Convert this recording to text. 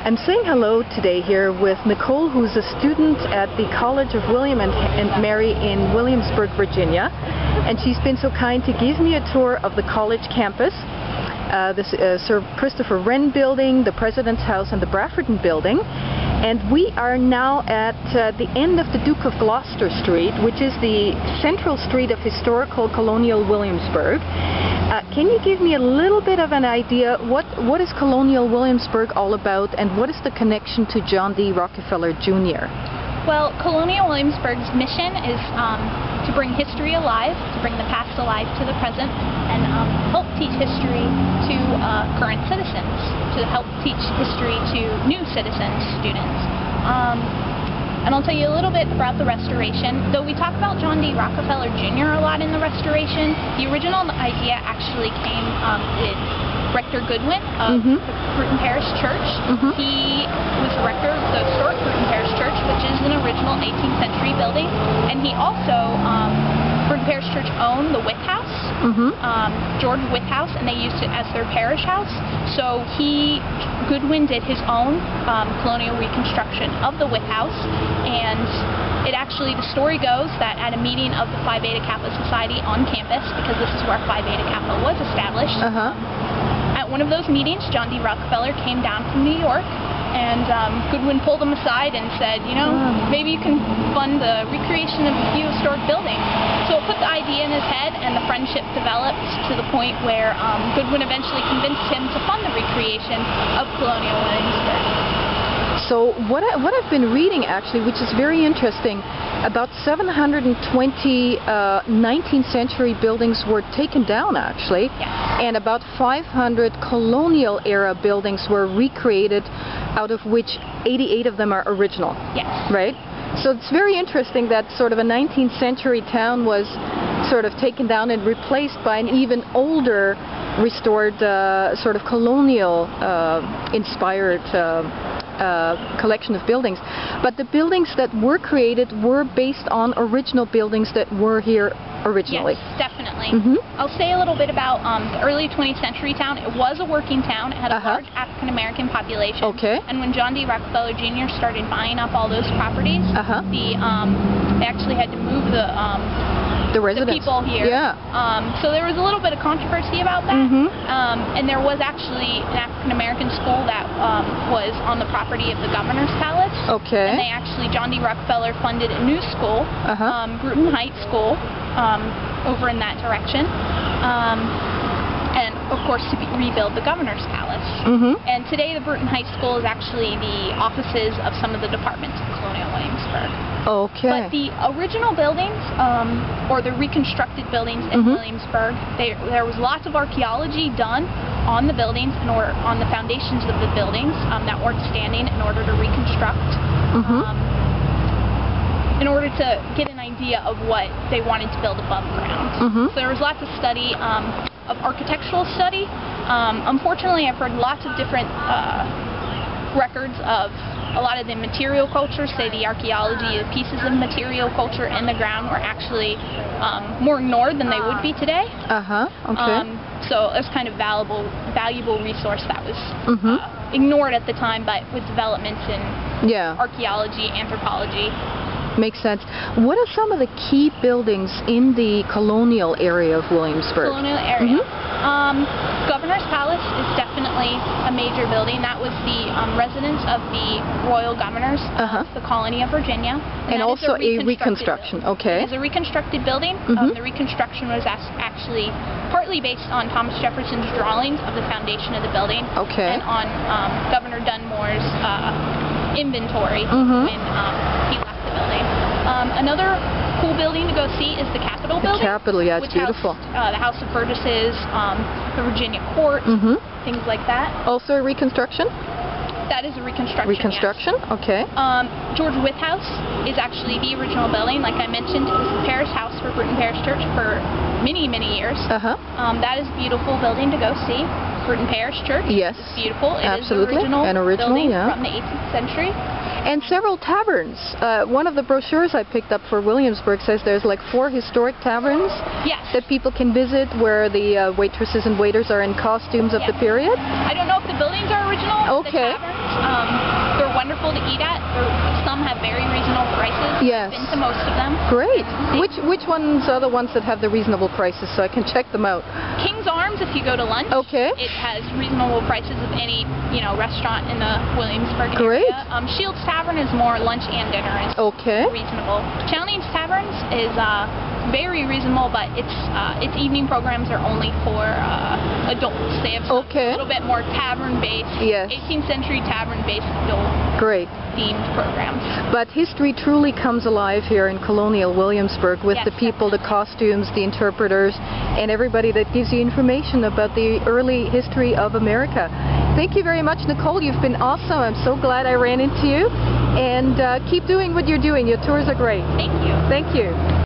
I'm saying hello today here with Nicole, who's a student at the College of William and Mary in Williamsburg, Virginia. And she's been so kind to give me a tour of the college campus, the Sir Christopher Wren building, the President's House, and the Bradford Building. And we are now at the end of the Duke of Gloucester Street, which is the central street of historical Colonial Williamsburg. Can you give me a little bit of an idea, what is Colonial Williamsburg all about, and what is the connection to John D. Rockefeller Jr.? Well, Colonial Williamsburg's mission is to bring history alive, to bring the past alive to the present, and help teach history to current citizens, to help teach history to new citizens, students. And I'll tell you a little bit about the restoration. Though we talk about John D. Rockefeller Jr. a lot in the restoration, the original idea actually came with Rector Goodwin of Bruton Parish Church. He was the rector of the historic Bruton Parish Church, which is an original 18th century building. And he also, Bruton Parish Church owned the Whit House, George Whit House, and they used it as their parish house. So Goodwin did his own colonial reconstruction of the Whit House, and it actually, the story goes that at a meeting of the Phi Beta Kappa Society on campus, because this is where Phi Beta Kappa was established, at one of those meetings, John D. Rockefeller came down from New York, and Goodwin pulled him aside and said, you know, maybe you can fund the recreation of a few historic buildings. So it put the idea in his head, and the friendship developed to the point where Goodwin eventually convinced him to fund the recreation of Colonial Williamsburg. So what I've been reading, actually, which is very interesting, about 720 19th century buildings were taken down, actually, and about 500 colonial era buildings were recreated, out of which 88 of them are original. Right? So it's very interesting that sort of a 19th century town was sort of taken down and replaced by an even older, restored sort of colonial inspired collection of buildings. But the buildings that were created were based on original buildings that were here originally. Yes, definitely. I'll say a little bit about the early 20th century town. It was a working town. It had a large African American population. And when John D. Rockefeller Jr. started buying up all those properties, they actually had to move the people here. So there was a little bit of controversy about that. And there was actually an African American school that was on the property of the governor's palace. And they actually, John D. Rockefeller funded a new school, Bruton Heights School, over in that direction. And of course to rebuild the governor's palace. And today the Bruton Heights School is actually the offices of some of the departments of Colonial Williamsburg. But the original buildings, or the reconstructed buildings in Williamsburg, there was lots of archaeology done on the buildings, on the foundations of the buildings that weren't standing, in order to reconstruct, in order to get an idea of what they wanted to build above ground. So there was lots of study, of architectural study. Unfortunately, I've heard lots of different records of a lot of the material culture, say the archaeology, the pieces of material culture in the ground were actually more ignored than they would be today. So it's kind of valuable resource that was ignored at the time, but with developments in archaeology, anthropology. Makes sense. What are some of the key buildings in the colonial area of Williamsburg? Colonial area. Governor's Palace is definitely a major building. That was the residence of the royal governors of the colony of Virginia. And also a reconstruction. It is a reconstructed building. The reconstruction was actually partly based on Thomas Jefferson's drawings of the foundation of the building, and on Governor Dunmore's inventory when he left the building. Another cool building to go see is the Capitol building. The Capitol, yeah, it's beautiful. The House of Burgesses, the Virginia Court, things like that. Also a reconstruction? That is a reconstruction. George Whit House is actually the original building. Like I mentioned, it was the parish house for Bruton Parish Church for many, many years. That is a beautiful building to go see. Bruton Parish Church. Yes. It's beautiful. It Absolutely. is the original building from the 18th century. And several taverns. One of the brochures I picked up for Williamsburg says there's like 4 historic taverns that people can visit where the waitresses and waiters are in costumes of the period. I don't know if the buildings are original. Okay. The taverns, they're wonderful to eat at. Some have very reasonable prices. Yes. I've been to most of them. Great. Which ones are the ones that have the reasonable prices so I can check them out? King's Arms, if you go to lunch. Okay. It has reasonable prices of any, restaurant in the Williamsburg Great. area. Shields Tavern is more lunch and dinner is reasonable. Chowney's Taverns is very reasonable, but its evening programs are only for adults. They have some a little bit more tavern-based, 18th century tavern-based adult-themed programs. But history truly comes alive here in Colonial Williamsburg with the people, the costumes, the interpreters, and everybody that gives you information about the early history of America. Thank you very much, Nicole. You've been awesome. I'm so glad I ran into you. And keep doing what you're doing. Your tours are great. Thank you. Thank you.